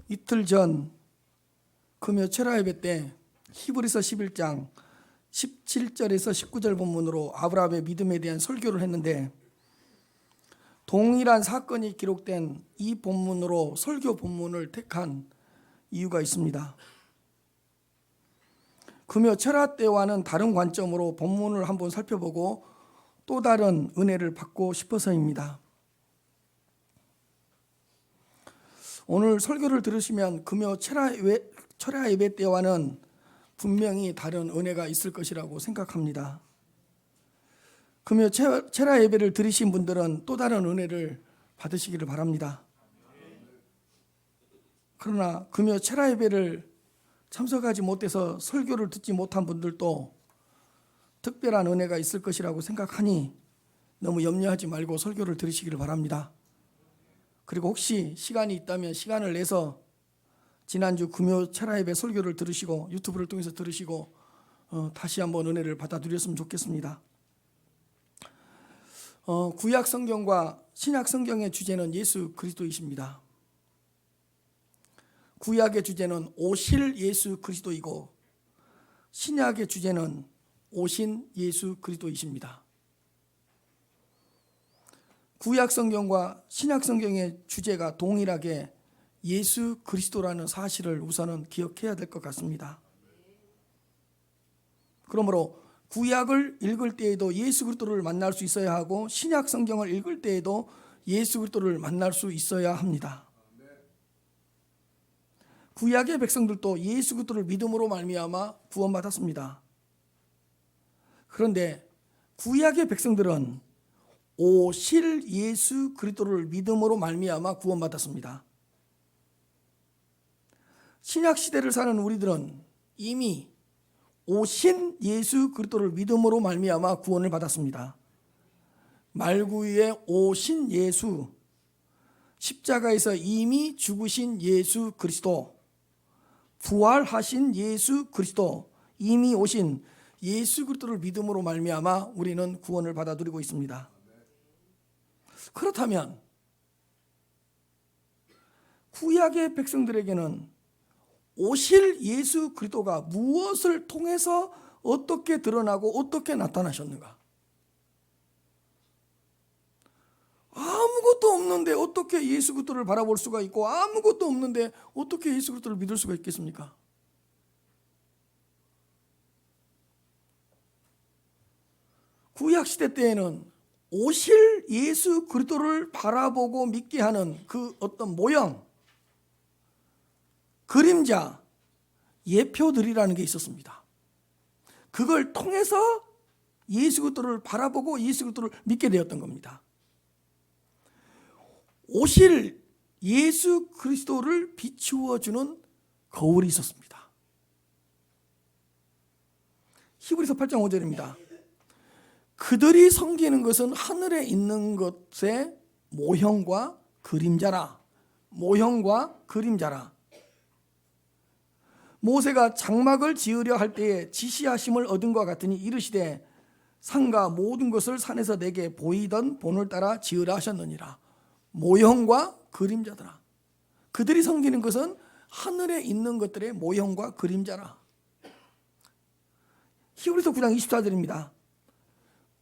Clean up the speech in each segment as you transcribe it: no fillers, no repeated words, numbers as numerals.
이틀 전 금요 철야 예배 때 히브리서 11장 17절에서 19절 본문으로 아브라함의 믿음에 대한 설교를 했는데, 동일한 사건이 기록된 이 본문으로 설교 본문을 택한 이유가 있습니다. 금요 철야 때와는 다른 관점으로 본문을 한번 살펴보고 또 다른 은혜를 받고 싶어서입니다. 오늘 설교를 들으시면 금요 철야 예배 때와는 분명히 다른 은혜가 있을 것이라고 생각합니다. 금요 철야 예배를 들으신 분들은 또 다른 은혜를 받으시기를 바랍니다. 그러나 금요 철야 예배를 참석하지 못해서 설교를 듣지 못한 분들도 특별한 은혜가 있을 것이라고 생각하니 너무 염려하지 말고 설교를 들으시기를 바랍니다. 그리고 혹시 시간이 있다면 시간을 내서 지난주 금요 철야 예배 설교를 들으시고 유튜브를 통해서 들으시고 다시 한번 은혜를 받아 누렸으면 좋겠습니다. 구약 성경과 신약 성경의 주제는 예수 그리스도이십니다. 구약의 주제는 오실 예수 그리스도이고 신약의 주제는 오신 예수 그리스도이십니다. 구약 성경과 신약 성경의 주제가 동일하게 예수 그리스도라는 사실을 우선은 기억해야 될 것 같습니다. 그러므로 구약을 읽을 때에도 예수 그리스도를 만날 수 있어야 하고 신약 성경을 읽을 때에도 예수 그리스도를 만날 수 있어야 합니다. 구약의 백성들도 예수 그리스도를 믿음으로 말미암아 구원받았습니다. 그런데 구약의 백성들은 오실 예수 그리스도를 믿음으로 말미암아 구원받았습니다. 신약 시대를 사는 우리들은 이미 오신 예수 그리스도를 믿음으로 말미암아 구원을 받았습니다. 말구유에 오신 예수, 십자가에서 이미 죽으신 예수 그리스도, 부활하신 예수 그리스도, 이미 오신 예수 그리스도를 믿음으로 말미암아 우리는 구원을 받아 누리고 있습니다. 그렇다면 구약의 백성들에게는 오실 예수 그리스도가 무엇을 통해서 어떻게 드러나고 어떻게 나타나셨는가? 아무것도 없는데 어떻게 예수 그리스도를 바라볼 수가 있고 아무것도 없는데 어떻게 예수 그리스도를 믿을 수가 있겠습니까? 구약 시대 때에는 오실 예수 그리스도를 바라보고 믿게 하는 그 어떤 모형, 그림자, 예표들이라는 게 있었습니다. 그걸 통해서 예수 그리스도를 바라보고 예수 그리스도를 믿게 되었던 겁니다. 오실 예수 그리스도를 비추어 주는 거울이 있었습니다. 히브리서 8장 5절입니다. 그들이 섬기는 것은 하늘에 있는 것의 모형과 그림자라. 모형과 그림자라. 모세가 장막을 지으려 할 때에 지시하심을 얻은 것 같으니 이르시되 산과 모든 것을 산에서 내게 보이던 본을 따라 지으라 하셨느니라. 모형과 그림자더라. 그들이 섬기는 것은 하늘에 있는 것들의 모형과 그림자라. 히브리서 9장 24절입니다.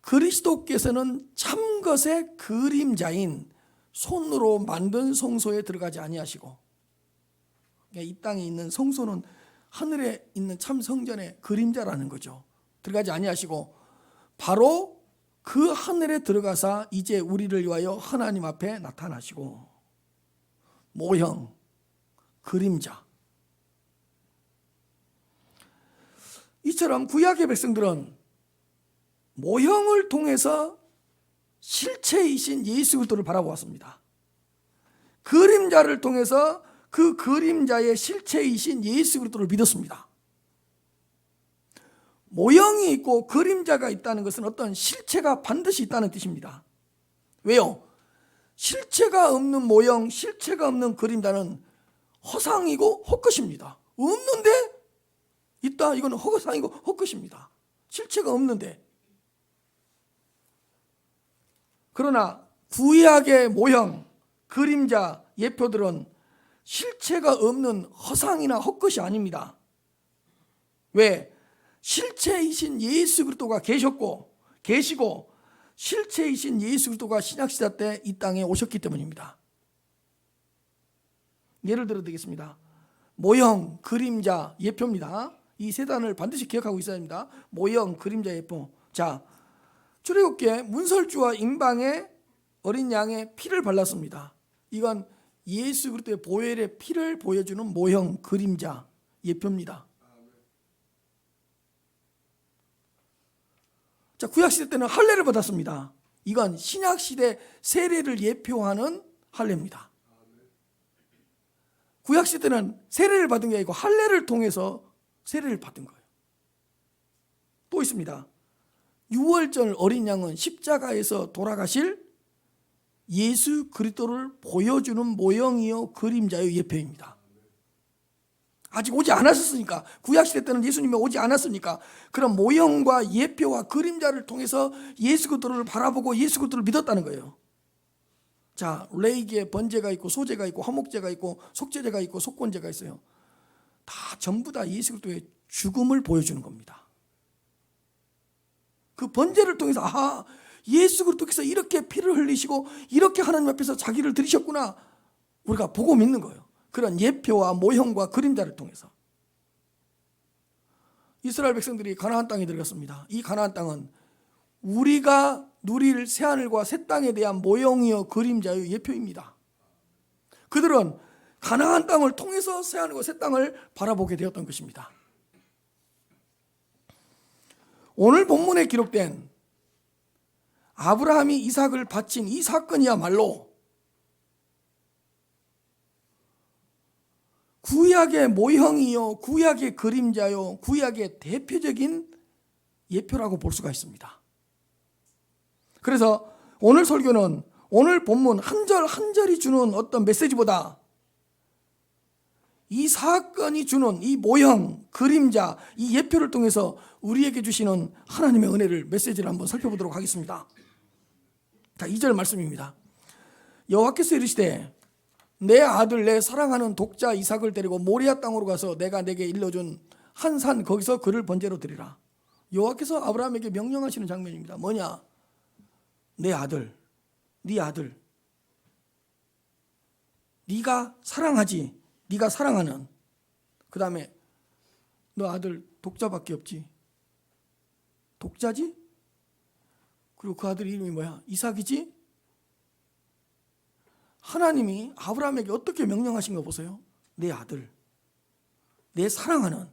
그리스도께서는 참것의 그림자인 손으로 만든 성소에 들어가지 아니하시고, 이 땅에 있는 성소는 하늘에 있는 참 성전의 그림자라는 거죠. 들어가지 아니하시고 바로 그 하늘에 들어가사 이제 우리를 위하여 하나님 앞에 나타나시고, 모형, 그림자. 이처럼 구약의 백성들은 모형을 통해서 실체이신 예수 그리스도를 바라보았습니다. 그림자를 통해서 그 그림자의 실체이신 예수 그리스도를 믿었습니다. 모형이 있고 그림자가 있다는 것은 어떤 실체가 반드시 있다는 뜻입니다. 왜요? 실체가 없는 모형, 실체가 없는 그림자는 허상이고 헛것입니다. 없는데 있다, 이거는 허상이고 헛것입니다. 실체가 없는데. 그러나 구약의 모형, 그림자, 예표들은 실체가 없는 허상이나 헛것이 아닙니다. 왜? 실체이신 예수 그리스도가 계시고 실체이신 예수 그리스도가 신약시대 때 이 땅에 오셨기 때문입니다. 예를 들어 드리겠습니다. 모형, 그림자, 예표입니다. 이 세 단을 반드시 기억하고 있어야 합니다. 모형, 그림자, 예표. 자, 출애굽기에 문설주와 임방에 어린 양의 피를 발랐습니다. 이건 예수 그리스도의 보혈의 피를 보여주는 모형, 그림자, 예표입니다. 자, 구약시대 때는 할례를 받았습니다. 이건 신약시대 세례를 예표하는 할례입니다. 구약시대 때는 세례를 받은 게 아니고 할례를 통해서 세례를 받은 거예요. 또 있습니다. 유월절 어린 양은 십자가에서 돌아가실 예수 그리스도를 보여주는 모형이요 그림자요 예표입니다. 아직 오지 않았으니까, 구약시대 때는 예수님이 오지 않았으니까 그런 모형과 예표와 그림자를 통해서 예수 그리스도를 바라보고 예수 그리스도를 믿었다는 거예요. 자, 레이기에 번제가 있고 소제가 있고 화목제가 있고 속죄제가 있고 속건제가 있어요. 다 전부 다 예수 그리스도의 죽음을 보여주는 겁니다. 그 번제를 통해서 아하, 예수 그리스도께서 이렇게 피를 흘리시고 이렇게 하나님 앞에서 자기를 드리셨구나, 우리가 보고 믿는 거예요. 그런 예표와 모형과 그림자를 통해서. 이스라엘 백성들이 가나안 땅에 들어갔습니다. 이 가나안 땅은 우리가 누릴 새하늘과 새 땅에 대한 모형이요 그림자요 예표입니다. 그들은 가나안 땅을 통해서 새하늘과 새 땅을 바라보게 되었던 것입니다. 오늘 본문에 기록된 아브라함이 이삭을 바친 이 사건이야말로 구약의 모형이요 구약의 그림자요 구약의 대표적인 예표라고 볼 수가 있습니다. 그래서 오늘 설교는 오늘 본문 한 절 한 절이 주는 어떤 메시지보다 이 사건이 주는 이 모형, 그림자, 이 예표를 통해서 우리에게 주시는 하나님의 은혜를, 메시지를 한번 살펴보도록 하겠습니다. 자, 2절 말씀입니다. 여호와께서 이르시되 내 아들 내 사랑하는 독자 이삭을 데리고 모리아 땅으로 가서 내가 내게 일러준 한 산 거기서 그를 번제로 드리라. 여호와께서 아브라함에게 명령하시는 장면입니다. 뭐냐? 내 아들, 네 아들, 네가 사랑하지, 네가 사랑하는, 그 다음에 너 아들 독자밖에 없지, 독자지? 그리고 그 아들 이름이 뭐야? 이삭이지? 하나님이 아브라함에게 어떻게 명령하신 거 보세요. 내 아들, 내 사랑하는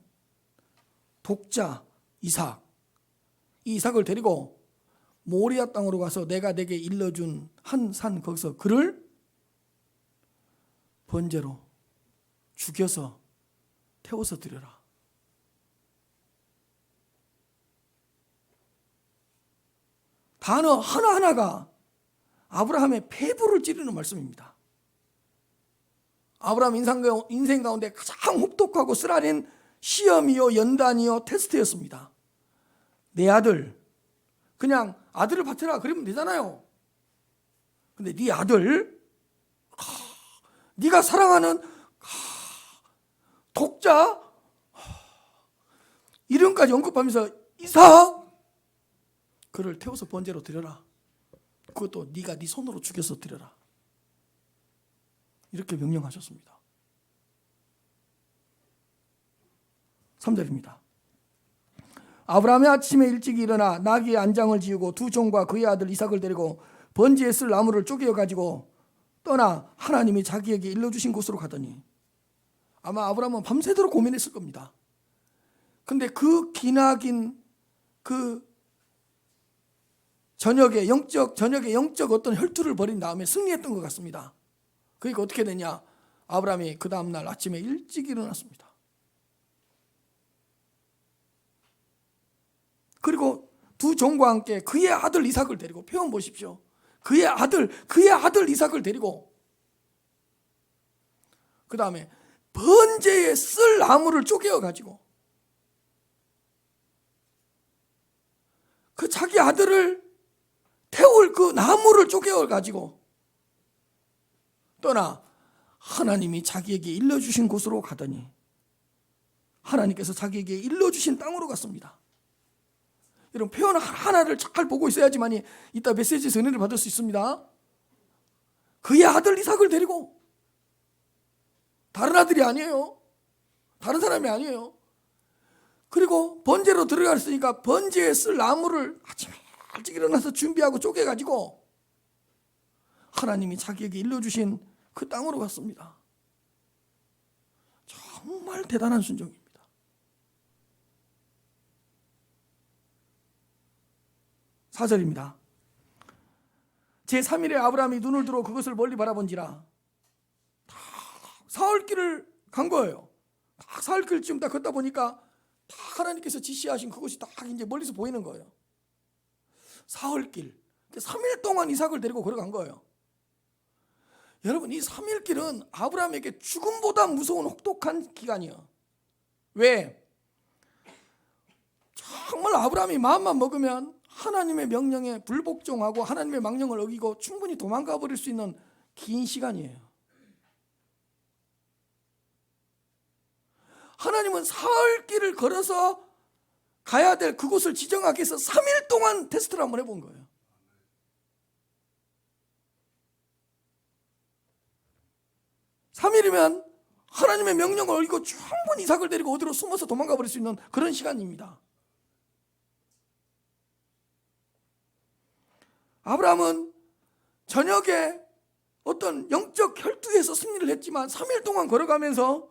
독자 이삭, 이 이삭을 데리고 모리아 땅으로 가서 내가 내게 일러준 한 산 거기서 그를 번제로 죽여서 태워서 드려라. 단어 하나하나가 아브라함의 폐부를 찌르는 말씀입니다. 아브라함 인생 가운데 가장 혹독하고 쓰라린 시험이요 연단이요 테스트였습니다. 내 아들, 그냥 아들을 바쳐라 그러면 되잖아요. 근데 네 아들, 네가 사랑하는 독자, 이름까지 언급하면서 이삭, 그를 태워서 번제로 드려라. 그것도 네가 네 손으로 죽여서 드려라. 이렇게 명령하셨습니다. 3절입니다. 아브라함이 아침에 일찍 일어나 나귀의 안장을 지우고 두 종과 그의 아들 이삭을 데리고 번제에 쓸 나무를 쪼개어 가지고 떠나 하나님이 자기에게 일러주신 곳으로 가더니, 아마 아브라함은 밤새도록 고민했을 겁니다. 근데 그 기나긴 그 저녁에 영적 어떤 혈투를 벌인 다음에 승리했던 것 같습니다. 그러니까 어떻게 되냐? 아브라함이 그 다음날 아침에 일찍 일어났습니다. 그리고 두 종과 함께 그의 아들 이삭을 데리고, 표현 보십시오. 그의 아들 이삭을 데리고 그 다음에 번제에 쓸 나무를 쪼개어 가지고 그 자기 아들을 태울 그 나무를 쪼개어 가지고 떠나 하나님이 자기에게 일러주신 곳으로 가더니 하나님께서 자기에게 일러주신 땅으로 갔습니다. 여러분, 표현 하나를 잘 보고 있어야지만이 이따 메시지에서 은혜를 받을 수 있습니다. 그의 아들 이삭을 데리고, 다른 아들이 아니에요. 다른 사람이 아니에요. 그리고 번제로 들어갔으니까 번제에 쓸 나무를 아침에 일찍 일어나서 준비하고 쪼개가지고 하나님이 자기에게 일러주신 그 땅으로 갔습니다. 정말 대단한 순종입니다. 4절입니다. 제3일에 아브라함이 눈을 들어 그것을 멀리 바라본지라. 다 사흘길을 간 거예요. 다 사흘길쯤 다 걷다 보니까 다 하나님께서 지시하신 그것이 딱 이제 멀리서 보이는 거예요. 사흘길, 3일 동안 이삭을 데리고 걸어간 거예요. 여러분, 이 3일길은 아브라함에게 죽음보다 무서운 혹독한 기간이에요. 왜? 정말 아브라함이 마음만 먹으면 하나님의 명령에 불복종하고 하나님의 명령을 어기고 충분히 도망가 버릴 수 있는 긴 시간이에요. 하나님은 사흘 길을 걸어서 가야 될 그곳을 지정하기 위해서 3일 동안 테스트를 한번 해본 거예요. (3일이면) 하나님의 명령을 어기고 충분히 이삭을 데리고 어디로 숨어서 도망가 버릴 수 있는 그런 시간입니다. 아브라함은 저녁에 어떤 영적 혈투에서 승리를 했지만 3일 동안 걸어가면서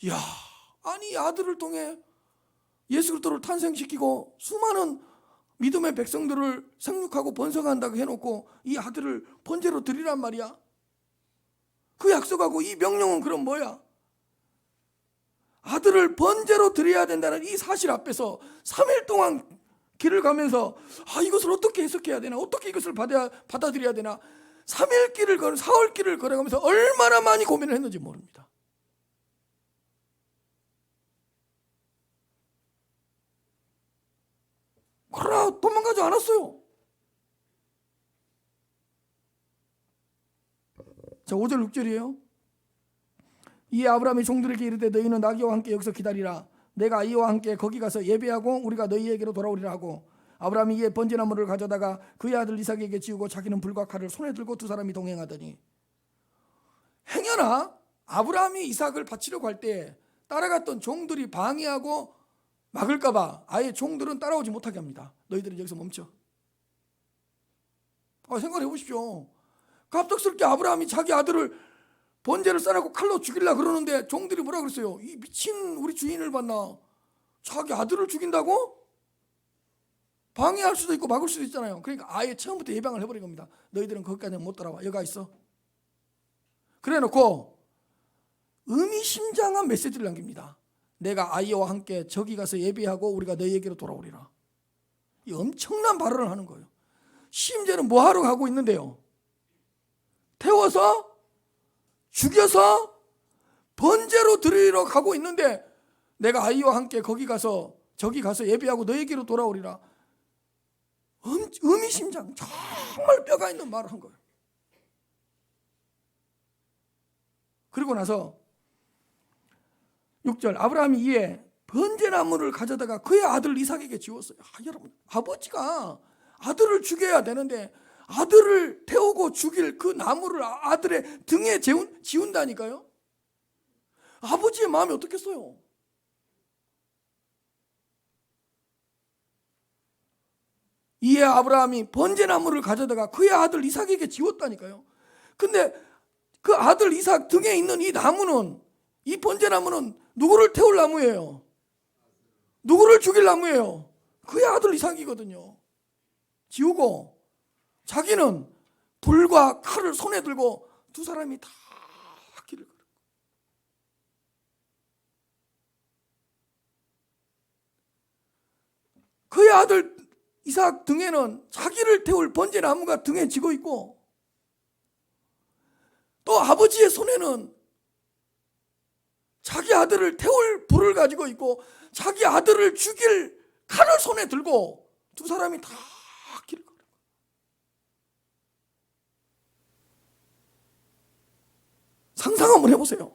이야, 아니 아들을 통해 예수 그리스도를 탄생시키고 수많은 믿음의 백성들을 생육하고 번성한다고 해놓고 이 아들을 번제로 드리란 말이야. 그 약속하고 이 명령은 그럼 뭐야? 아들을 번제로 드려야 된다는 이 사실 앞에서 3일 동안 길을 가면서 이것을 어떻게 해석해야 되나, 어떻게 이것을 받아들여야 되나, 3일 길을 걸어 4월 길을 걸어가면서 얼마나 많이 고민을 했는지 모릅니다. 그러나 도망가지 않았어요. 자, 5절 6절이에요. 이에 아브라함이 종들에게 이르되 너희는 나귀와 함께 여기서 기다리라. 내가 이와 함께 거기 가서 예배하고 우리가 너희에게로 돌아오리라 하고, 아브라함이 이에 번제나무를 가져다가 그의 아들 이삭에게 지우고 자기는 불과 칼을 손에 들고 두 사람이 동행하더니, 행여나 아브라함이 이삭을 바치려고 할 때 따라갔던 종들이 방해하고 막을까 봐 아예 종들은 따라오지 못하게 합니다. 너희들은 여기서 멈춰. 생각해 보십시오. 갑작스럽게 아브라함이 자기 아들을 번제를 싸놓고 칼로 죽이려고 그러는데 종들이 뭐라 그랬어요? 이 미친 우리 주인을 봤나? 자기 아들을 죽인다고? 방해할 수도 있고 막을 수도 있잖아요. 그러니까 아예 처음부터 예방을 해버린 겁니다. 너희들은 거기까지는 못 따라와. 여기가 있어. 그래 놓고 의미심장한 메시지를 남깁니다. 내가 아이와 함께 저기 가서 예배하고 우리가 너희에게로 돌아오리라. 이 엄청난 발언을 하는 거예요. 심지어는 뭐 하러 가고 있는데요? 태워서 죽여서 번제로 드리러 가고 있는데, 내가 아이와 함께 거기 가서 저기 가서 예배하고 너에게로 돌아오리라. 의미심장, 정말 뼈가 있는 말을 한 거예요. 그리고 나서 6절, 아브라함이 이에 번제나무를 가져다가 그의 아들 이삭에게 지웠어요. 여러분, 아버지가 아들을 죽여야 되는데 아들을 태우고 죽일 그 나무를 아들의 등에 지운다니까요. 아버지의 마음이 어떻겠어요? 이에 아브라함이 번제나무를 가져다가 그의 아들 이삭에게 지웠다니까요. 근데 그 아들 이삭 등에 있는 이 나무는, 이 번제나무는 누구를 태울 나무예요? 누구를 죽일 나무예요? 그의 아들 이삭이거든요. 지우고 자기는 불과 칼을 손에 들고 두 사람이 다 길을 걸어. 그의 아들 이삭 등에는 자기를 태울 번제나무가 등에 지고 있고, 또 아버지의 손에는 자기 아들을 태울 불을 가지고 있고 자기 아들을 죽일 칼을 손에 들고 두 사람이 다 길을 걸어. 상상은 한번 해보세요.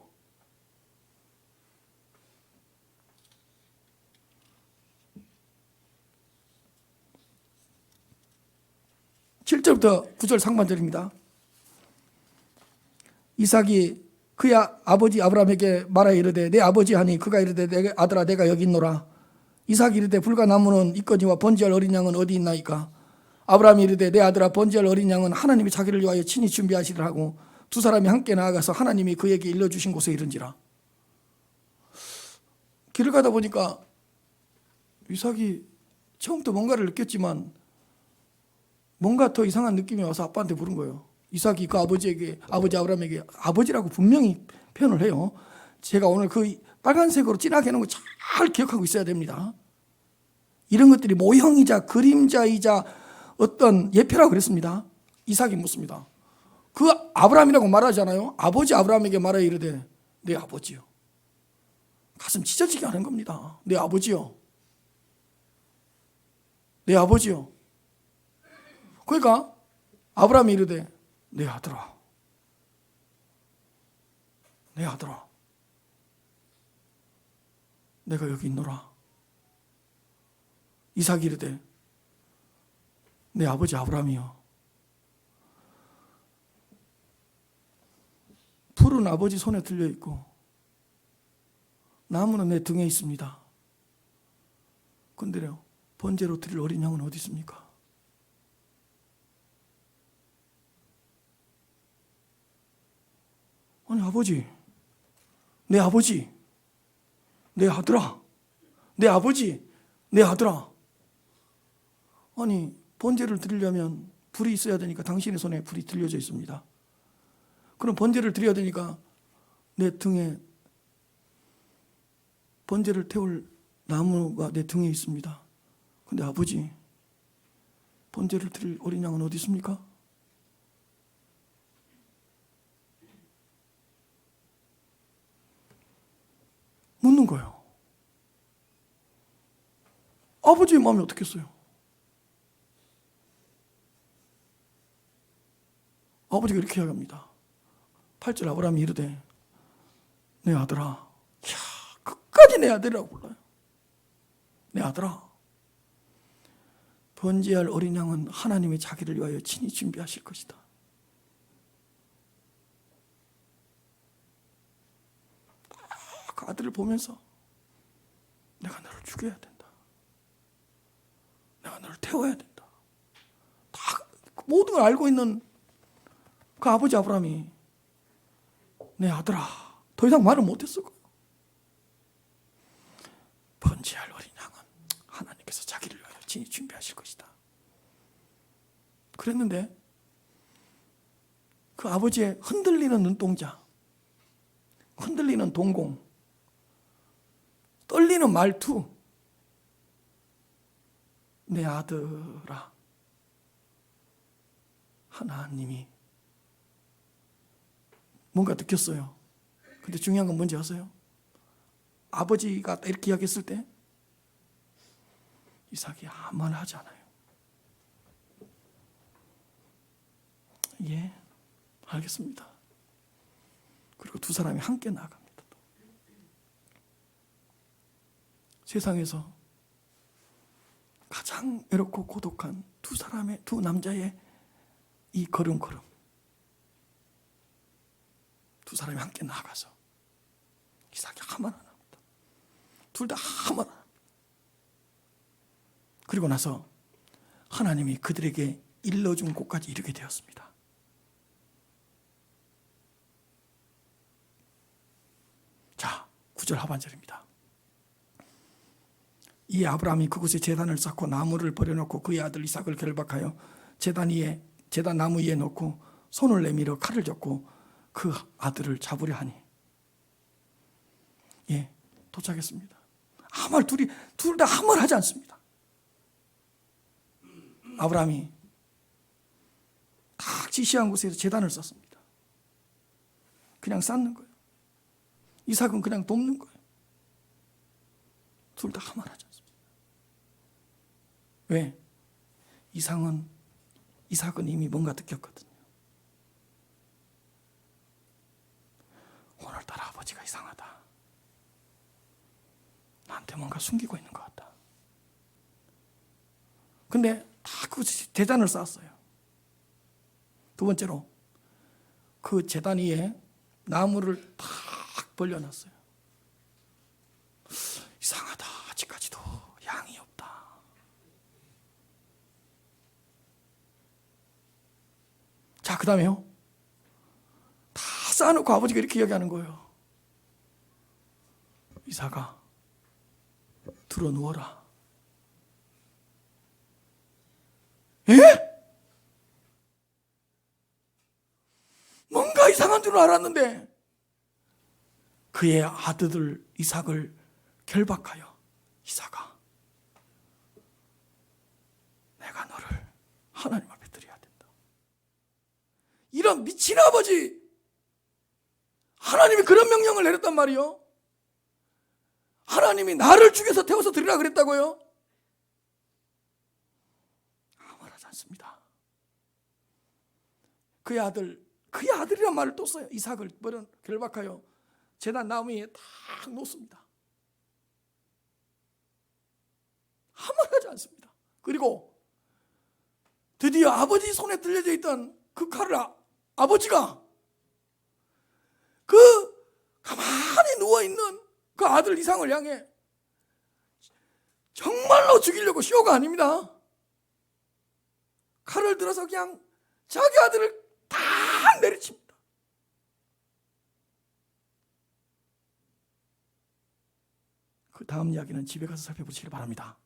(7절부터) (9절) 상반절입니다. 이삭이 그의 아버지 아브라함에게 말하여 이르되 내 아버지 하니 그가 이르되 내 아들아 내가 여기 있노라. 이삭이 이르되 불과 나무는 있거니와 번제할 어린 양은 어디 있나이까. 아브라함이 이르되 내 아들아 번제할 어린 양은 하나님이 자기를 위하여 친히 준비하시리라 하고 두 사람이 함께 나아가서 하나님이 그에게 일러주신 곳에 이른지라. 길을 가다 보니까 이삭이 처음부터 뭔가를 느꼈지만 뭔가 더 이상한 느낌이 와서 아빠한테 부른 거예요. 이삭이 그 아버지 아브라함에게 아버지라고 분명히 표현을 해요. 제가 오늘 그 빨간색으로 진하게 해놓은 거 잘 기억하고 있어야 됩니다. 이런 것들이 모형이자 그림자이자 어떤 예표라고 그랬습니다. 이삭이 묻습니다. 그 아브라함이라고 말하잖아요. 아버지 아브라함에게 말하여 이르되 내 아버지요. 가슴 찢어지게 하는 겁니다. 내 아버지요. 내 아버지요. 그러니까 아브라함이 이르되 내 아들아, 내 아들아, 내가 여기 있노라. 이삭이 이르되 내 아버지 아브라함이여. 풀은 아버지 손에 들려 있고 나무는 내 등에 있습니다. 그런데요, 번제로 드릴 어린 양은 어디 있습니까? 아니 아버지, 내 아버지, 내 아들아, 내 아버지, 내 아들아. 아니 번제를 드리려면 불이 있어야 되니까 당신의 손에 불이 들려져 있습니다. 그럼 번제를 드려야 되니까 내 등에 번제를 태울 나무가 내 등에 있습니다. 근데 아버지, 번제를 드릴 어린 양은 어디 있습니까? 묻는 거예요. 아버지의 마음이 어떻겠어요? 아버지가 이렇게 이야기합니다. 8절 아브라함이 이르되 내 아들아. 이야, 끝까지 내 아들이라고 불러요. 내 아들아, 번제할 어린 양은 하나님의 자기를 위하여 친히 준비하실 것이다. 그 아들을 보면서 내가 너를 죽여야 된다. 내가 너를 태워야 된다. 다 모든 걸 알고 있는 그 아버지 아브라함이 내 아들아, 더 이상 말을 못했을 거예요. 번제할 어린 양은 하나님께서 자기를 위하여 친히 준비하실 것이다. 그랬는데 그 아버지의 흔들리는 눈동자, 흔들리는 동공, 떨리는 말투, 내 아들아, 하나님이 뭔가 느꼈어요. 근데 중요한 건 뭔지 아세요? 아버지가 이렇게 이야기했을 때 이삭이 아무 말 하지 않아요. 예, 알겠습니다. 그리고 두 사람이 함께 나아갑니다. 세상에서 가장 외롭고 고독한 두 남자의 이 걸음걸음, 두 사람이 함께 나아가서 이삭이 하만 안 합니다. 둘 다 하만 안 합니다. 그리고 나서 하나님이 그들에게 일러준 곳까지 이르게 되었습니다. 자, 9절 하반절입니다. 이 아브라함이 그곳에 제단을 쌓고 나무를 버려놓고 그의 아들 이삭을 결박하여 제단 나무 위에 놓고 손을 내밀어 칼을 젓고 그 아들을 잡으려 하니, 예, 도착했습니다. 아무 말 둘 다 아무 말 하지 않습니다. 아브라함이 딱 지시한 곳에서 제단을 쌓습니다. 그냥 쌓는 거예요. 이삭은 그냥 돕는 거예요. 둘 다 아무 말 하지 않습니다. 왜? 이삭은 이미 뭔가 느꼈거든요. 아버지가 이상하다. 나한테 뭔가 숨기고 있는 것 같다. 근데 다 그 제단을 쌓았어요. 두 번째로 그 제단 위에 나무를 탁 벌려놨어요. 이상하다. 아직까지도 양이 없다. 자, 그 다음에요. 다 쌓아놓고 아버지가 이렇게 이야기하는 거예요. 이삭아, 들어 누워라. 예? 뭔가 이상한 줄 알았는데 그의 아들 이삭을 결박하여, 이삭아, 내가 너를 하나님 앞에 드려야 된다. 이런 미친 아버지, 하나님이 그런 명령을 내렸단 말이요. 하나님이 나를 죽여서 태워서 드리라 그랬다고요? 말하지 않습니다. 그의 아들이란 말을 또 써요. 이삭을 결박하여 제단 나무 위에 딱 놓습니다. 아무 말 하지 않습니다. 그리고 드디어 아버지 손에 들려져 있던 그 칼을 아버지가 그 가만히 누워있는 그 아들 이삭을 향해 정말로 죽이려고 쇼가 아닙니다. 칼을 들어서 그냥 자기 아들을 다 내리칩니다. 그 다음 이야기는 집에 가서 살펴보시길 바랍니다.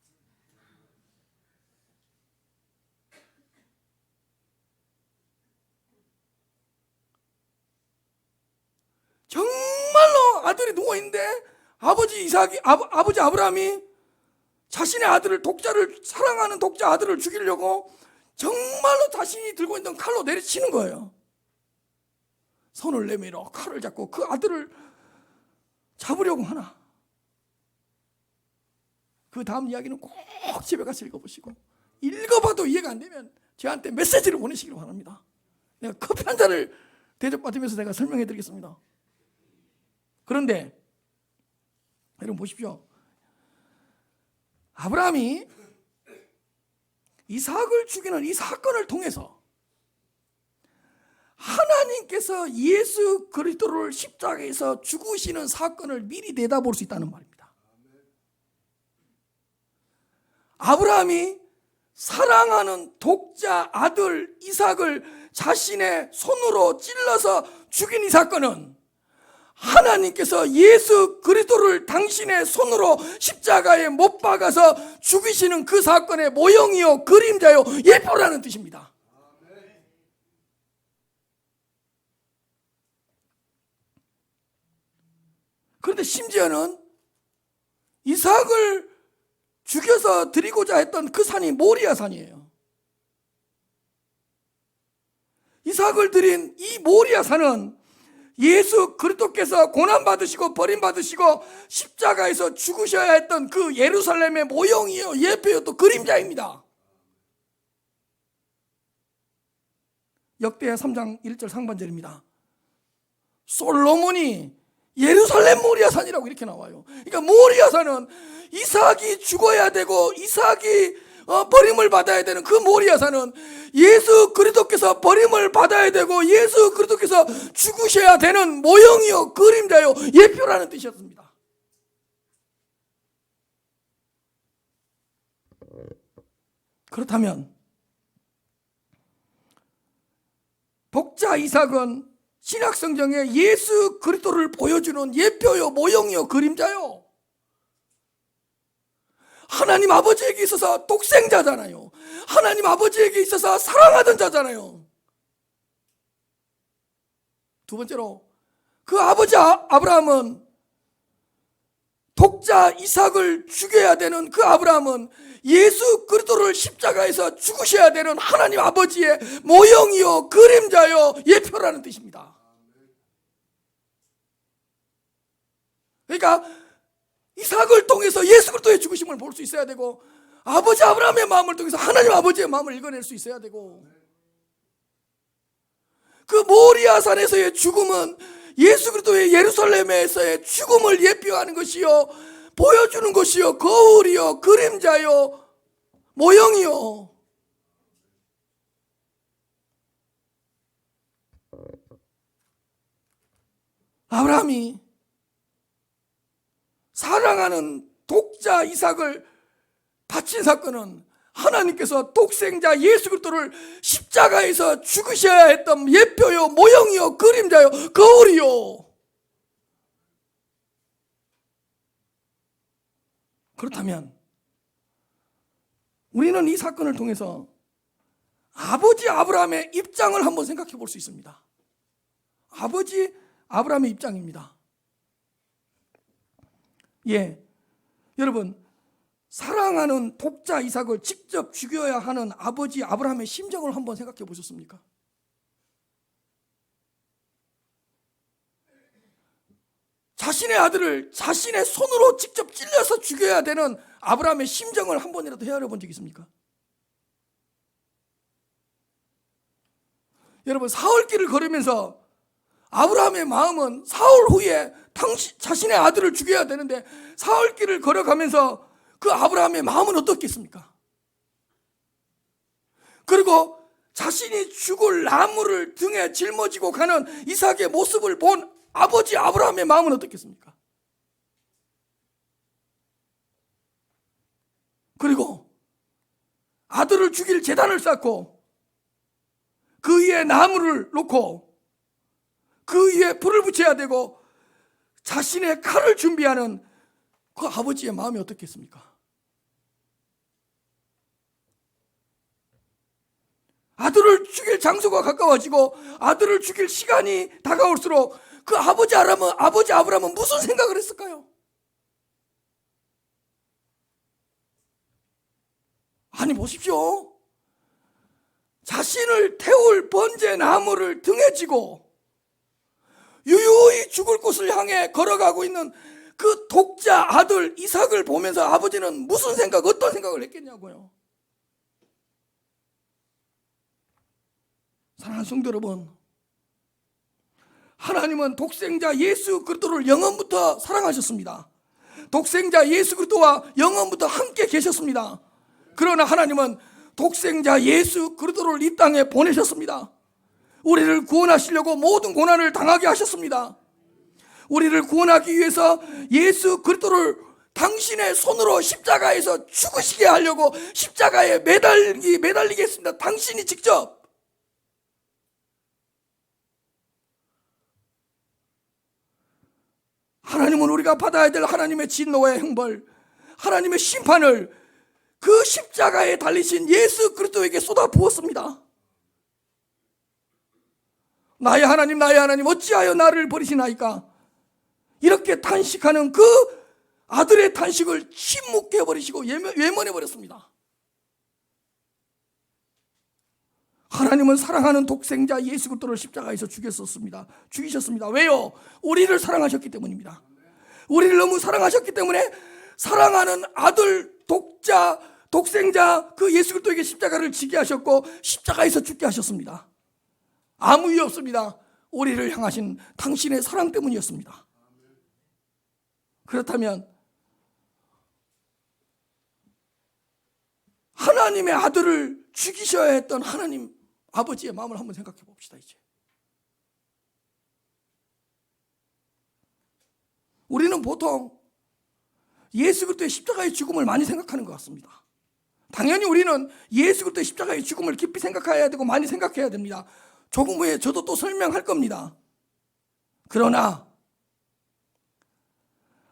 정말로 아들이 누워있는데 아버지 아브라함이 자신의 아들을, 독자를, 사랑하는 독자 아들을 죽이려고 정말로 자신이 들고 있는 칼로 내리치는 거예요. 손을 내밀어 칼을 잡고 그 아들을 잡으려고 하나. 그 다음 이야기는 꼭 집에 가서 읽어보시고, 읽어봐도 이해가 안 되면 저한테 메시지를 보내시기를 바랍니다. 내가 커피 한 잔을 대접받으면서 내가 설명해 드리겠습니다. 그런데 여러분 보십시오. 아브라함이 이삭을 죽이는 이 사건을 통해서 하나님께서 예수 그리스도를 십자가에서 죽으시는 사건을 미리 내다볼 수 있다는 말입니다. 아브라함이 사랑하는 독자 아들 이삭을 자신의 손으로 찔러서 죽인 이 사건은 하나님께서 예수 그리스도를 당신의 손으로 십자가에 못 박아서 죽이시는 그 사건의 모형이요, 그림자요, 예표라는 뜻입니다. 그런데 심지어는 이삭을 죽여서 드리고자 했던 그 산이 모리아 산이에요. 이삭을 드린 이 모리아 산은 예수 그리스도께서 고난받으시고 버림받으시고 십자가에서 죽으셔야 했던 그 예루살렘의 모형이요, 예표요, 또 그림자입니다. 역대하 3장 1절 상반절입니다. 솔로몬이 예루살렘 모리아산이라고 이렇게 나와요. 그러니까 모리아산은 이삭이 죽어야 되고 이삭이 버림을 받아야 되는 그 모리아산은 예수 그리스도께서 버림을 받아야 되고 예수 그리스도께서 죽으셔야 되는 모형이요, 그림자요, 예표라는 뜻이었습니다. 그렇다면 독자 이삭은 신약성경에 예수 그리스도를 보여주는 예표요, 모형이요, 그림자요. 하나님 아버지에게 있어서 독생자잖아요. 하나님 아버지에게 있어서 사랑하던 자잖아요. 두 번째로 그 아버지 아브라함은, 독자 이삭을 죽여야 되는 그 아브라함은 예수 그리스도를 십자가에서 죽으셔야 되는 하나님 아버지의 모형이요, 그림자요, 예표라는 뜻입니다. 그러니까 이삭을 통해서 예수 그리스도의 죽으심을 볼 수 있어야 되고, 아버지 아브라함의 마음을 통해서 하나님 아버지의 마음을 읽어낼 수 있어야 되고, 그 모리아산에서의 죽음은 예수 그리스도의 예루살렘에서의 죽음을 예표하는 것이요, 보여주는 것이요, 거울이요, 그림자요, 모형이요. 아브라함이 사랑하는 독자 이삭을 바친 사건은 하나님께서 독생자 예수 그리스도를 십자가에서 죽으셔야 했던 예표요, 모형이요, 그림자요, 거울이요. 그렇다면 우리는 이 사건을 통해서 아버지 아브라함의 입장을 한번 생각해 볼 수 있습니다. 아버지 아브라함의 입장입니다. 예, 여러분, 사랑하는 독자 이삭을 직접 죽여야 하는 아버지 아브라함의 심정을 한번 생각해 보셨습니까? 자신의 아들을 자신의 손으로 직접 찔러서 죽여야 되는 아브라함의 심정을 한 번이라도 헤아려 본 적 있습니까? 여러분, 사흘길을 걸으면서 아브라함의 마음은 사흘 후에 자신의 아들을 죽여야 되는데, 사흘길을 걸어가면서 그 아브라함의 마음은 어떻겠습니까? 그리고 자신이 죽을 나무를 등에 짊어지고 가는 이삭의 모습을 본 아버지 아브라함의 마음은 어떻겠습니까? 그리고 아들을 죽일 제단을 쌓고 그 위에 나무를 놓고 그 위에 불을 붙여야 되고 자신의 칼을 준비하는 그 아버지의 마음이 어떻겠습니까? 아들을 죽일 장소가 가까워지고 아들을 죽일 시간이 다가올수록 그 아버지 아브라함은 무슨 생각을 했을까요? 아니, 보십시오. 자신을 태울 번제 나무를 등에 지고 유유히 죽을 곳을 향해 걸어가고 있는 그 독자 아들 이삭을 보면서 아버지는 무슨 생각, 어떤 생각을 했겠냐고요. 사랑하는 성도 여러분, 하나님은 독생자 예수 그리스도를 영원부터 사랑하셨습니다. 독생자 예수 그리스도와 영원부터 함께 계셨습니다. 그러나 하나님은 독생자 예수 그리스도를 이 땅에 보내셨습니다. 우리를 구원하시려고 모든 고난을 당하게 하셨습니다. 우리를 구원하기 위해서 예수 그리스도를 당신의 손으로 십자가에서 죽으시게 하려고 십자가에 매달리게 했습니다. 당신이 직접. 하나님은 우리가 받아야 될 하나님의 진노의 형벌, 하나님의 심판을 그 십자가에 달리신 예수 그리스도에게 쏟아 부었습니다. 나의 하나님, 나의 하나님, 어찌하여 나를 버리시나이까? 이렇게 탄식하는 그 아들의 탄식을 침묵해 버리시고 외면해 버렸습니다. 하나님은 사랑하는 독생자 예수 그리스도를 십자가에서 죽이셨습니다. 왜요? 우리를 사랑하셨기 때문입니다. 우리를 너무 사랑하셨기 때문에 사랑하는 아들 독생자 그 예수 그리스도에게 십자가를 지게 하셨고 십자가에서 죽게 하셨습니다. 아무 이유 없습니다. 우리를 향하신 당신의 사랑 때문이었습니다. 그렇다면 하나님의 아들을 죽이셔야 했던 하나님 아버지의 마음을 한번 생각해 봅시다. 이제 우리는 보통 예수 그리스도의 십자가의 죽음을 많이 생각하는 것 같습니다. 당연히 우리는 예수 그리스도의 십자가의 죽음을 깊이 생각해야 되고 많이 생각해야 됩니다. 조금 후에 저도 또 설명할 겁니다. 그러나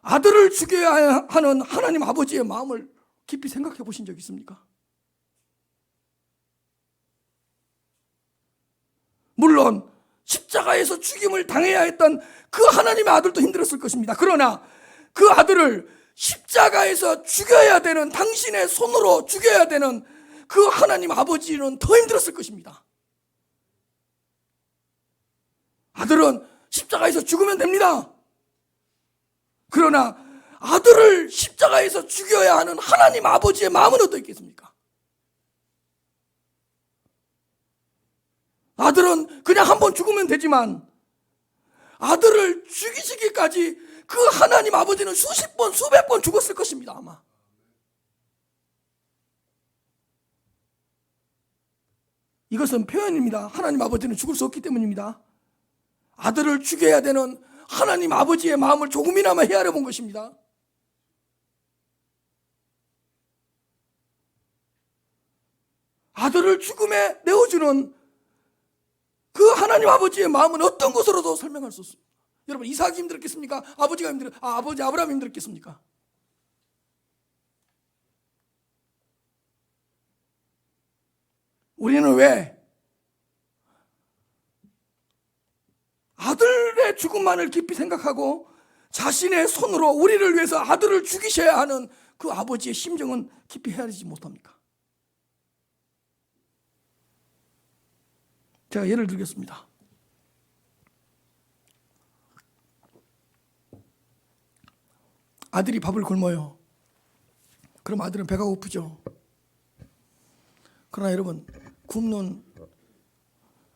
아들을 죽여야 하는 하나님 아버지의 마음을 깊이 생각해 보신 적 있습니까? 물론 십자가에서 죽임을 당해야 했던 그 하나님의 아들도 힘들었을 것입니다. 그러나 그 아들을 십자가에서 죽여야 되는, 당신의 손으로 죽여야 되는 그 하나님 아버지는 더 힘들었을 것입니다. 아들은 십자가에서 죽으면 됩니다. 그러나 아들을 십자가에서 죽여야 하는 하나님 아버지의 마음은 어떻겠습니까? 아들은 그냥 한 번 죽으면 되지만 아들을 죽이시기까지 그 하나님 아버지는 수십 번, 수백 번 죽었을 것입니다. 아마. 이것은 표현입니다. 하나님 아버지는 죽을 수 없기 때문입니다. 아들을 죽여야 되는 하나님 아버지의 마음을 조금이나마 헤아려 본 것입니다. 아들을 죽음에 내어주는 그 하나님 아버지의 마음은 어떤 것으로도 설명할 수 없습니다. 여러분, 이삭이 힘들었겠습니까? 아버지 아브라함이 힘들었겠습니까? 우리는 왜 아들의 죽음만을 깊이 생각하고 자신의 손으로 우리를 위해서 아들을 죽이셔야 하는 그 아버지의 심정은 깊이 헤아리지 못합니까? 제가 예를 들겠습니다. 아들이 밥을 굶어요. 그럼 아들은 배가 고프죠. 그러나 여러분, 굶는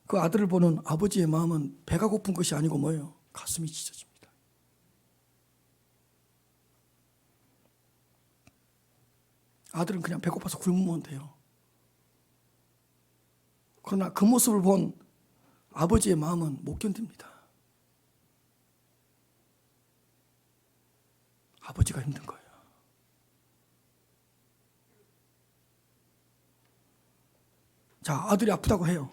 그 아들을 보는 아버지의 마음은 배가 고픈 것이 아니고 뭐예요? 가슴이 찢어집니다. 아들은 그냥 배고파서 굶으면 돼요. 그러나 그 모습을 본 아버지의 마음은 못 견딥니다. 아버지가 힘든 거예요. 자, 아들이 아프다고 해요.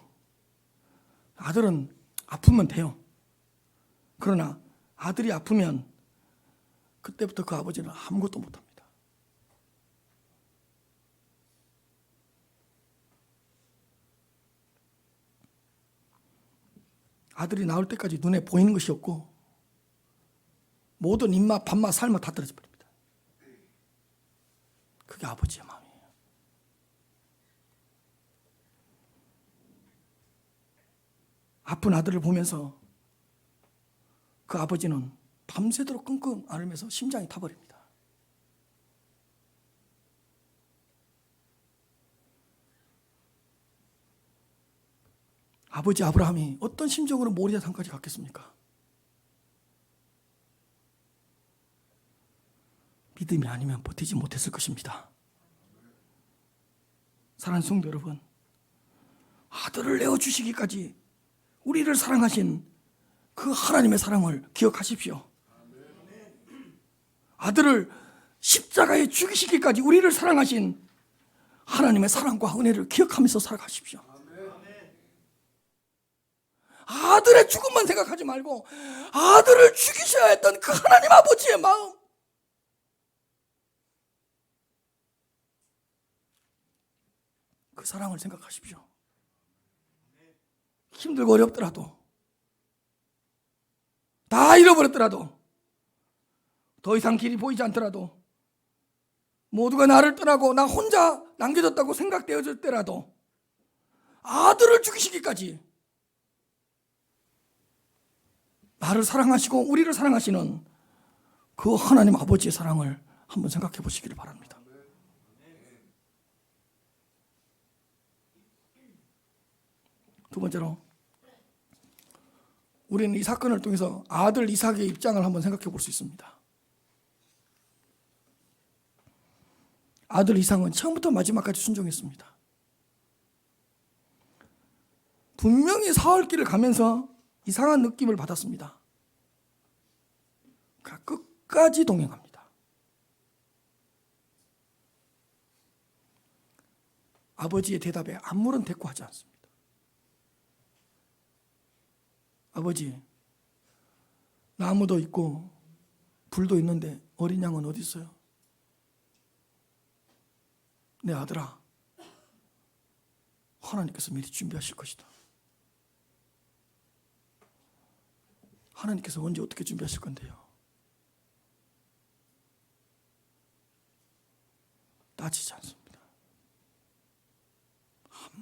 아들은 아프면 돼요. 그러나 아들이 아프면 그때부터 그 아버지는 아무것도 못합니다. 아들이 나올 때까지 눈에 보이는 것이 없고 모든 입맛, 밥맛, 살맛 다 떨어져 버립니다. 그게 아버지의 마음이에요. 아픈 아들을 보면서 그 아버지는 밤새도록 끙끙 앓으면서 심장이 타버립니다. 아버지 아브라함이 어떤 심정으로 모리아 산까지 갔겠습니까? 믿음이 아니면 버티지 못했을 것입니다. 사랑하는 성도 여러분, 아들을 내어주시기까지 우리를 사랑하신 그 하나님의 사랑을 기억하십시오. 아들을 십자가에 죽이시기까지 우리를 사랑하신 하나님의 사랑과 은혜를 기억하면서 살아가십시오. 아들의 죽음만 생각하지 말고 아들을 죽이셔야 했던 그 하나님 아버지의 마음, 그 사랑을 생각하십시오. 힘들고 어렵더라도, 다 잃어버렸더라도, 더 이상 길이 보이지 않더라도, 모두가 나를 떠나고 나 혼자 남겨졌다고 생각되어질 때라도 아들을 죽이시기까지 나를 사랑하시고 우리를 사랑하시는 그 하나님 아버지의 사랑을 한번 생각해 보시기를 바랍니다. 두 번째로, 우리는 이 사건을 통해서 아들 이삭의 입장을 한번 생각해 볼 수 있습니다. 아들 이삭은 처음부터 마지막까지 순종했습니다. 분명히 사흘길을 가면서 이상한 느낌을 받았습니다. 끝까지 동행합니다. 아버지의 대답에 아무런 대꾸하지 않습니다. 아버지, 나무도 있고 불도 있는데 어린 양은 어디 있어요? 내 아들아, 하나님께서 미리 준비하실 것이다. 하나님께서 언제 어떻게 준비하실 건데요? 따지지 않습니다.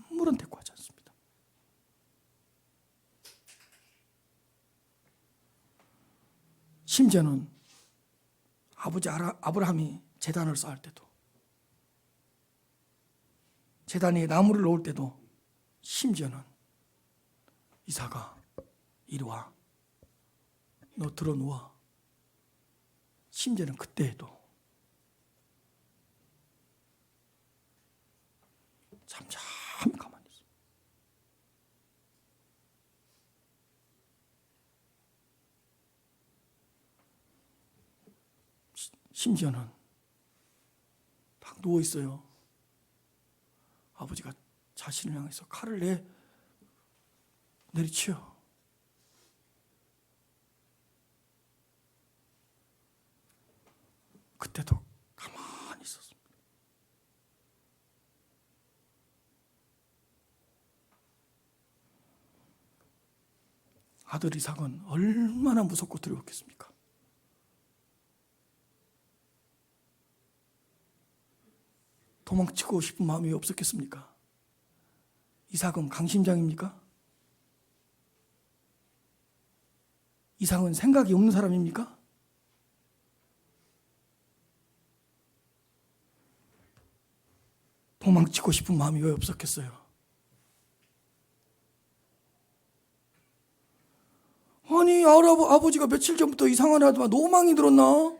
아무런 대꾸하지 않습니다. 심지어는 아버지 아브라함이 제단을 쌓을 때도, 제단에 나무를 놓을 때도 심지어는 이삭아 이리 와, 너 들어 누워. 심지어는 그때에도 잠잠히 가만히 있어. 심지어는 딱 누워 있어요. 아버지가 자신을 향해서 칼을 내리치어. 그때도 가만히 있었습니다. 아들 이삭은 얼마나 무섭고 두려웠겠습니까? 도망치고 싶은 마음이 없었겠습니까? 이삭은 강심장입니까? 이삭은 생각이 없는 사람입니까? 도망치고 싶은 마음이 왜 없었겠어요? 아니, 아버지가 며칠 전부터 이상하네 하더만 노망이 들었나?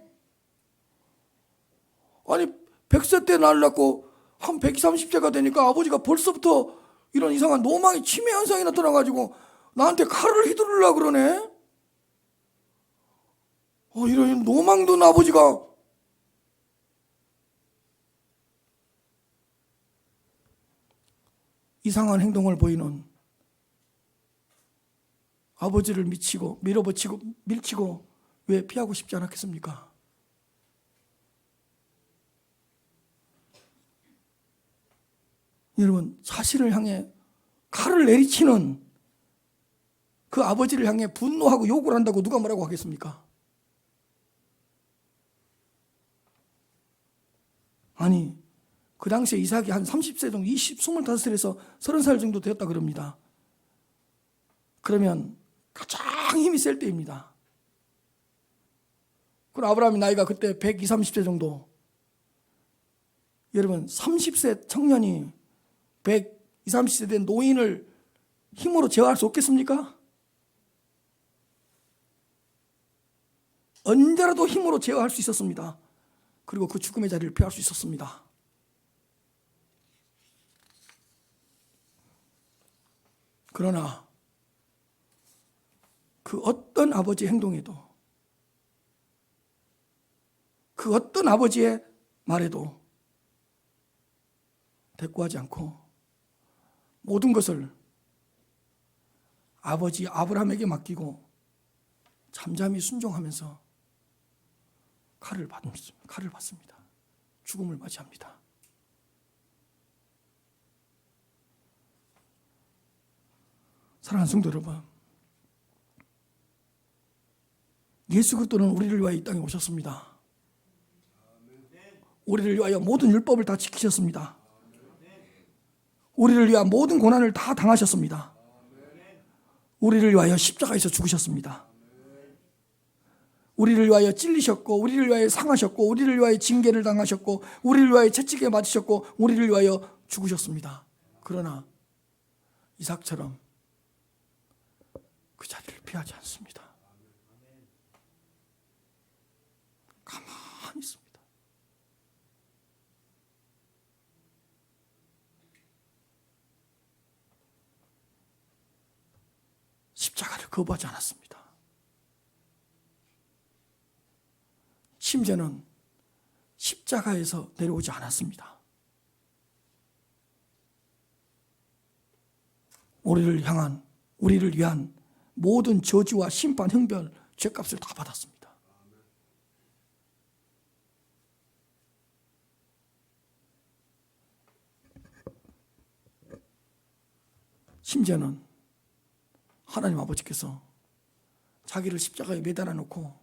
아니, 100세 때 날 낳고 한 130세가 되니까 아버지가 벌써부터 이런 이상한 노망이 치매 현상이 나타나가지고 나한테 칼을 휘두르려고 그러네? 이런 노망 든 아버지가 이상한 행동을 보이는 아버지를 밀치고 왜 피하고 싶지 않았겠습니까? 여러분, 사실을 향해 칼을 내리치는 그 아버지를 향해 분노하고 욕을 한다고 누가 뭐라고 하겠습니까? 아니, 그 당시에 이삭이 한 30세 정도, 25살에서 30살 정도 되었다 그럽니다. 그러면 가장 힘이 셀 때입니다. 그럼 아브라함이 나이가 그때 120, 30세 정도. 여러분, 30세 청년이 120, 30세 된 노인을 힘으로 제어할 수 없겠습니까? 언제라도 힘으로 제어할 수 있었습니다. 그리고 그 죽음의 자리를 피할 수 있었습니다. 그러나 그 어떤 아버지의 행동에도, 그 어떤 아버지의 말에도 대꾸하지 않고 모든 것을 아버지 아브라함에게 맡기고 잠잠히 순종하면서 칼을 받습니다. 죽음을 맞이합니다. 사랑하는 성도 여러분, 예수 그리스도는 우리를 위하여 이 땅에 오셨습니다. 우리를 위하여 모든 율법을 다 지키셨습니다. 우리를 위하여 모든 고난을 다 당하셨습니다. 우리를 위하여 십자가에서 죽으셨습니다. 우리를 위하여 찔리셨고, 우리를 위하여 상하셨고, 우리를 위하여 징계를 당하셨고, 우리를 위하여 채찍에 맞으셨고, 우리를 위하여 죽으셨습니다. 그러나 이삭처럼 그 자리를 피하지 않습니다. 가만히 있습니다. 십자가를 거부하지 않았습니다. 심지어는 십자가에서 내려오지 않았습니다. 우리를 위한 모든 저주와 심판, 형벌, 죄값을 다 받았습니다. 심지어는 하나님 아버지께서 자기를 십자가에 매달아 놓고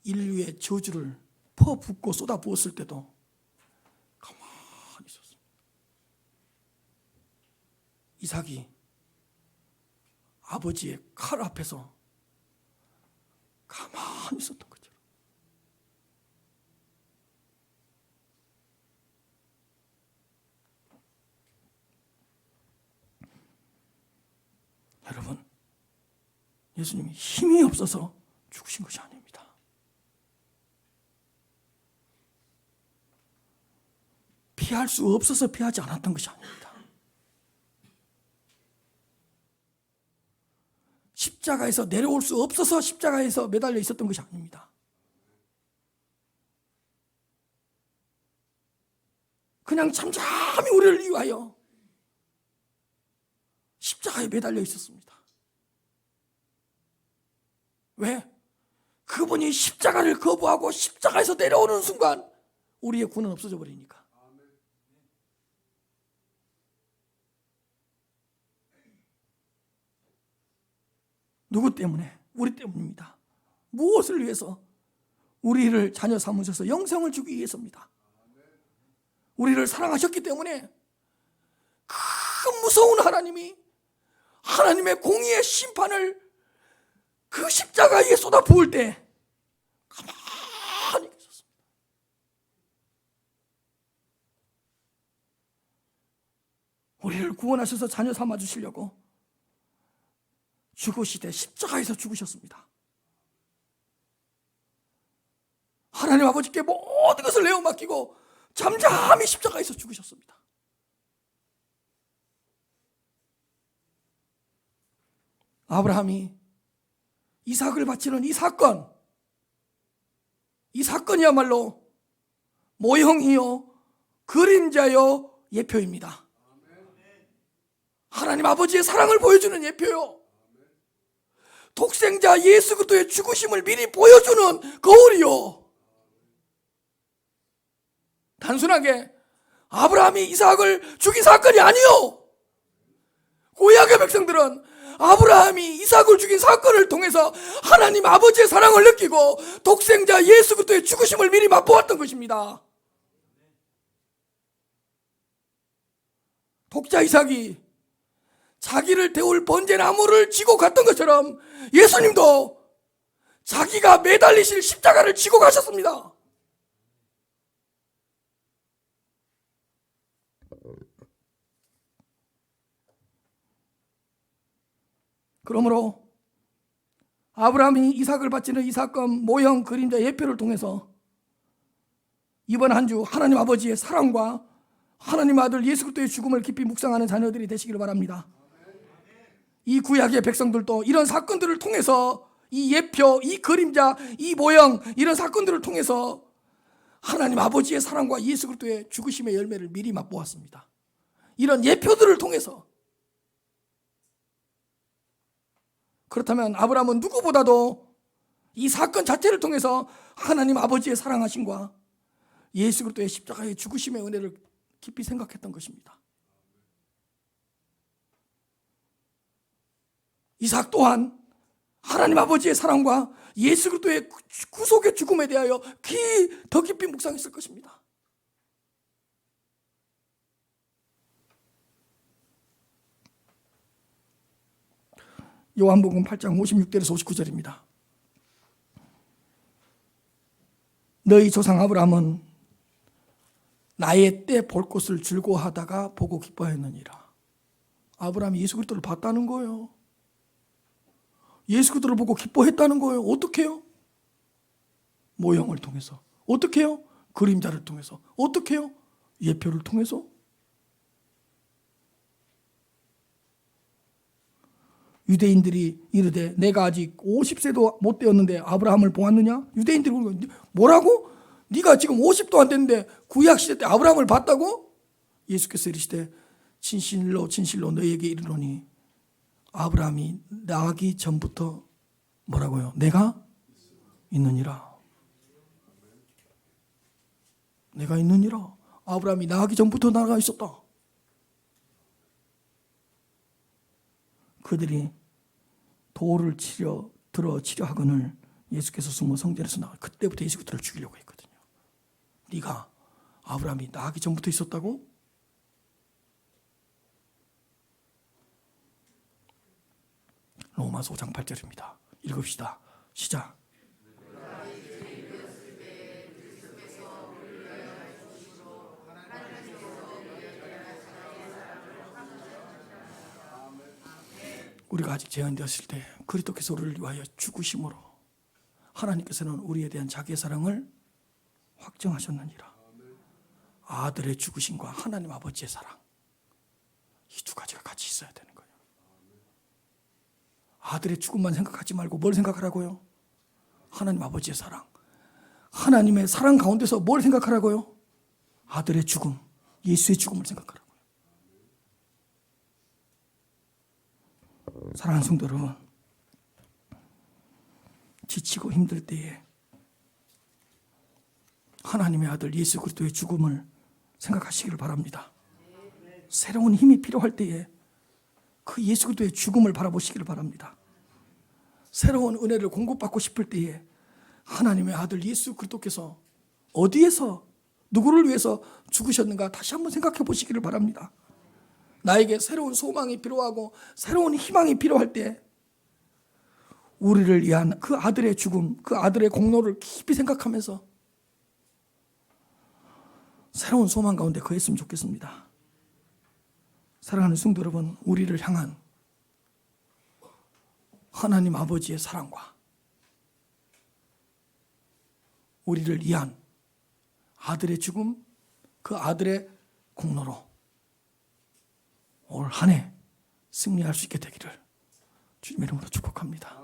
인류의 저주를 퍼붓고 쏟아 부었을 때도 가만히 있었습니다. 이삭이 아버지의 칼 앞에서 가만히 있었던 거죠. 예수님이 힘이 없어서 죽으신 것이 아닙니다. 피할 수 없어서 피하지 않았던 것이 아닙니다. 십자가에서 내려올 수 없어서 십자가에서 매달려 있었던 것이 아닙니다. 그냥 잠잠히 우리를 위하여 십자가에 매달려 있었습니다. 왜? 그분이 십자가를 거부하고 십자가에서 내려오는 순간 우리의 구는 없어져 버리니까. 누구 때문에? 우리 때문입니다. 무엇을 위해서? 우리를 자녀 삼으셔서 영생을 주기 위해서입니다. 우리를 사랑하셨기 때문에 큰 무서운 하나님이 하나님의 공의의 심판을 그 십자가에 쏟아부을 때 가만히 계셨습니다. 우리를 구원하셔서 자녀 삼아 주시려고 죽으시되 십자가에서 죽으셨습니다. 하나님 아버지께 모든 것을 내어 맡기고 잠잠히 십자가에서 죽으셨습니다. 아브라함이 이삭을 바치는 이 사건이야말로 모형이요 그림자요 예표입니다. 하나님 아버지의 사랑을 보여주는 예표요, 독생자 예수 그리스도의 죽으심을 미리 보여주는 거울이요. 단순하게 아브라함이 이삭을 죽인 사건이 아니요. 구약의 백성들은 아브라함이 이삭을 죽인 사건을 통해서 하나님 아버지의 사랑을 느끼고 독생자 예수 그리스도의 죽으심을 미리 맛보았던 것입니다. 독자 이삭이 자기를 태울 번제나무를 지고 갔던 것처럼 예수님도 자기가 매달리실 십자가를 지고 가셨습니다. 그러므로 아브라함이 이삭을 바치는 이 사건 모형 그림자 예표를 통해서 이번 한 주 하나님 아버지의 사랑과 하나님 아들 예수 그리스도의 죽음을 깊이 묵상하는 자녀들이 되시기를 바랍니다. 이 구약의 백성들도 이런 사건들을 통해서 이 예표, 이 그림자, 이 모형, 이런 사건들을 통해서 하나님 아버지의 사랑과 예수 그리스도의 죽으심의 열매를 미리 맛보았습니다. 이런 예표들을 통해서. 그렇다면 아브라함은 누구보다도 이 사건 자체를 통해서 하나님 아버지의 사랑하심과 예수 그리스도의 십자가의 죽으심의 은혜를 깊이 생각했던 것입니다. 이삭 또한 하나님 아버지의 사랑과 예수 그리스도의 구속의 죽음에 대하여 더 깊이 묵상했을 것입니다. 요한복음 8장 56절에서 59절입니다. 너희 조상 아브라함은 나의 때 볼 것을 즐거워하다가 보고 기뻐하였느니라. 아브라함이 예수 그리스도를 봤다는 거예요. 예수 그리스도를 보고 기뻐했다는 거예요. 어떻게 해요? 모형을 통해서. 어떻게 해요? 그림자를 통해서. 어떻게 해요? 예표를 통해서. 유대인들이 이르되 내가 아직 50세도 못 되었는데 아브라함을 보았느냐? 유대인들이 뭐라고? 네가 지금 50도 안 됐는데 구약시대 때 아브라함을 봤다고? 예수께서 이르시되 진실로 진실로 너희에게 이르노니 아브라함이 나기 전부터 뭐라고요? 내가 있느니라. 내가 있느니라. 아브라함이 나기 전부터 나가 있었다. 그들이 돌을 들어 치려 하거늘 예수께서 숨어 성전에서 나와 그때부터 예수 그리스도를 죽이려고 했거든요. 네가 아브라함이 나기 전부터 있었다고? 로마서 5장 8절입니다. 읽읍시다. 시작. 우리가 아직 제한되었을 때 그리스도께서 우리를 위하여 죽으심으로 하나님께서는 우리에 대한 자기의 사랑을 확정하셨느니라. 아들의 죽으심과 하나님 아버지의 사랑, 이 두 가지가 같이 있어야 되는 거예요. 아들의 죽음만 생각하지 말고 뭘 생각하라고요? 하나님 아버지의 사랑. 하나님의 사랑 가운데서 뭘 생각하라고요? 아들의 죽음, 예수의 죽음을 생각하라고요. 사랑하는 성도 여러분, 지치고 힘들 때에 하나님의 아들 예수 그리스도의 죽음을 생각하시기를 바랍니다. 새로운 힘이 필요할 때에 그 예수 그리스도의 죽음을 바라보시기를 바랍니다. 새로운 은혜를 공급받고 싶을 때에 하나님의 아들 예수 그리스도께서 어디에서 누구를 위해서 죽으셨는가 다시 한번 생각해 보시기를 바랍니다. 나에게 새로운 소망이 필요하고 새로운 희망이 필요할 때 우리를 위한 그 아들의 죽음, 그 아들의 공로를 깊이 생각하면서 새로운 소망 가운데 거했으면 좋겠습니다. 사랑하는 성도 여러분, 우리를 향한 하나님 아버지의 사랑과 우리를 위한 아들의 죽음, 그 아들의 공로로 올 한 해 승리할 수 있게 되기를 주님의 이름으로 축복합니다.